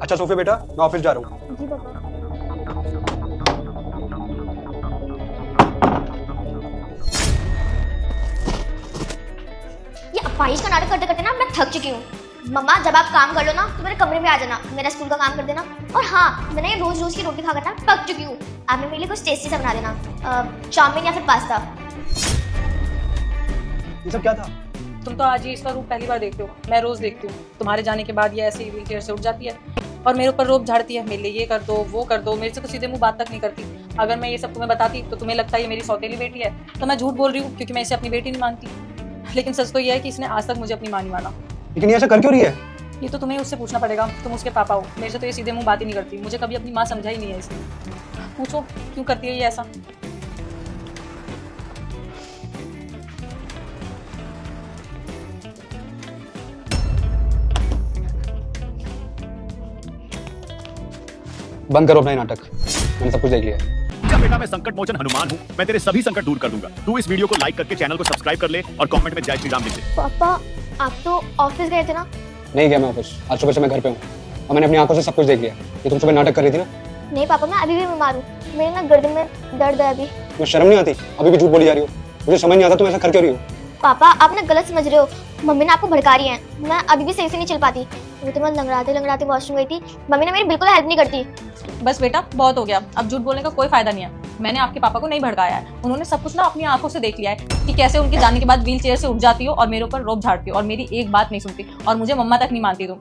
अच्छा सोफिया बेटा, मैं ऑफिस जा रहा हूँ। जी पापा। ये अपाहिज का नाटक करते करते ना मैं थक चुकी हूँ। मम्मा जब आप काम कर लो ना तो मेरे कमरे में आ जाना, मेरा स्कूल का काम कर देना। और हाँ, मैंने रोज रोज की रोटी खा कर ना पक चुकी हूँ। आपने मेरे लिए कुछ टेस्टी सा बना देना, चाउमीन या फिर पास्ता। ये सब क्या था? तुम तो आज ही इसका रूप पहली बार देखते हो। मैं रोज देखती हूँ। तुम्हारे जाने के बाद ये ऐसे ही व्हीलचेयर से उठ जाती है और मेरे ऊपर रोब झाड़ती है, मेरे लिए ये कर दो वो कर दो। मेरे से तो सीधे मुंह बात तक नहीं करती। अगर मैं ये सब तुम्हें बताती तो तुम्हें लगता है ये मेरी सौतेली बेटी है, तो मैं झूठ बोल रही हूँ क्योंकि मैं इसे अपनी बेटी नहीं मानती। लेकिन सच तो ये है कि इसने आज तक मुझे अपनी माँ नहीं माना। लेकिन ये ऐसा कर क्यों रही है? ये तो तुम्हें उससे पूछना पड़ेगा, तुम उसके पापा हो। मेरे से तो ये सीधे मुंह बात ही नहीं करती। मुझे कभी अपनी माँ समझा ही नहीं है इसने। पूछो क्यों करती है ये ऐसा। बंद करो अपना ये नाटक, मैंने सब कुछ देख लिया है। क्या बेटा, मैं संकट मोचन हनुमान हूँ। मैं तेरे सभी संकट दूर कर दूंगा। तू इस वीडियो को लाइक करके चैनल को सब्सक्राइब कर ले और कमेंट में जय श्री राम लिख दे। पापा आप तो ऑफिस गए थे ना? नहीं गया मैं ऑफिस, आज सुबह से मैं घर पे हूँ और मैंने अपनी आंखों से सब कुछ देख लिया। ये तुम सुबह नाटक कर रही थी ना? नहीं पापा, मैं अभी भी बीमार हूँ। मेरे ना गर्दन में दर्द है अभी। तुम्हें शर्म नहीं आती? अभी भी झूठ बोली जा रही हो। मुझे समझ नहीं आता तुम ऐसा कर क्यों रही हो। पापा आप ना गलत समझ रहे हो। मम्मी ने आपको भड़का रही है। मैं अभी भी सही से नहीं चल पाती। वो तो मैं लंगड़ाते लंगड़ाते वॉशरूम गई थी। मम्मी ने मेरी बिल्कुल हेल्प नहीं करती। बस बेटा बहुत हो गया, अब झूठ बोलने का कोई फायदा नहीं है। मैंने आपके पापा को नहीं भड़काया है। उन्होंने सब कुछ ना अपनी आंखों से देख लिया है कि कैसे उनके जाने के बाद व्हील चेयर से उठ जाती हो और मेरे ऊपर रोब झाड़ती हो और मेरी एक बात नहीं सुनती और मुझे मम्मा तक नहीं मानती तुम।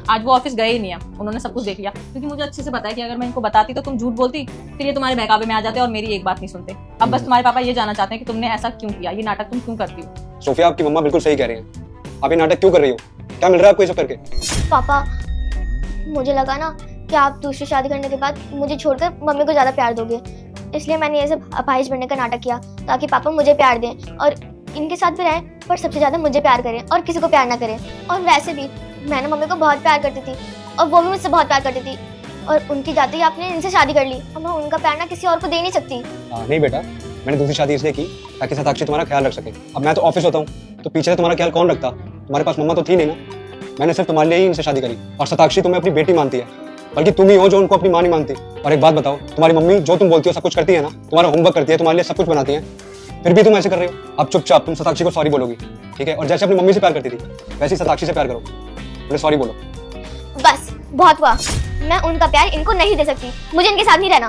आज वो ऑफिस गए ही नहीं है, उन्होंने सब कुछ देख लिया। क्योंकि मुझे अच्छे से पता है कि अगर मैं इनको बताती तो तुम झूठ बोलती, फिर ये तुम्हारे बहकावे में आ जाते और मेरी एक बात नहीं सुनते। अब बस तुम्हारे पापा ये जानना चाहते हैं कि तुमने ऐसा क्यों किया, ये नाटक तुम क्यों करती हो। सोफिया, आपकी मम्मा बिल्कुल सही कह रही है। आप ये नाटक क्यों कर रही हो? क्या मिल रहा है आपको ये सब करके? पापा मुझे लगा ना कि आप दूसरी शादी करने के बाद मुझे छोड़कर मम्मी को ज्यादा प्यार दोगे, इसलिए मैंने ये सब अपाहिज बनने का नाटक किया ताकि पापा मुझे प्यार दें और इनके साथ भी रहें, पर सबसे ज्यादा मुझे प्यार करें और किसी को प्यार ना करें। और वैसे भी मैंने मम्मी को बहुत प्यार करती थी और वो भी मुझसे बहुत प्यार करती थी, और उनकी जाते ही आपने इनसे शादी कर ली और मैं उनका प्यार ना किसी और को दे नहीं सकती। नहीं बेटा, मैंने दूसरी शादी इसलिए की ताकि साक्षी तुम्हारा ख्याल रख सके। अब मैं तो ऑफिस होता हूँ तो पीछे से तुम्हारा ख्याल कौन रखता? तुम्हारे पास मम्मा तो थी नहीं ना। मैंने सिर्फ तुम्हारे लिए ही इनसे शादी करी और साक्षी तुम्हें अपनी बेटी मानती है, बल्कि तुम ही हो जो उनको अपनी मां नहीं मानती। और एक बात बताओ, तुम्हारी मम्मी जो तुम बोलती हो सब कुछ करती है ना, तुम्हारा होमवर्क करती है, तुम्हारे लिए सब कुछ बनाती है, फिर भी तुम ऐसे कर रहे हो। अब चुपचाप तुम साक्षी को सॉरी बोलोगी, ठीक है? और जैसे अपनी मम्मी से प्यार करती थी वैसे ही साक्षी से प्यार करो। उन्हें सॉरी बोलो। बस बहुत हुआ, मैं उनका प्यार इनको नहीं दे सकती। मुझे इनके साथ नहीं रहना।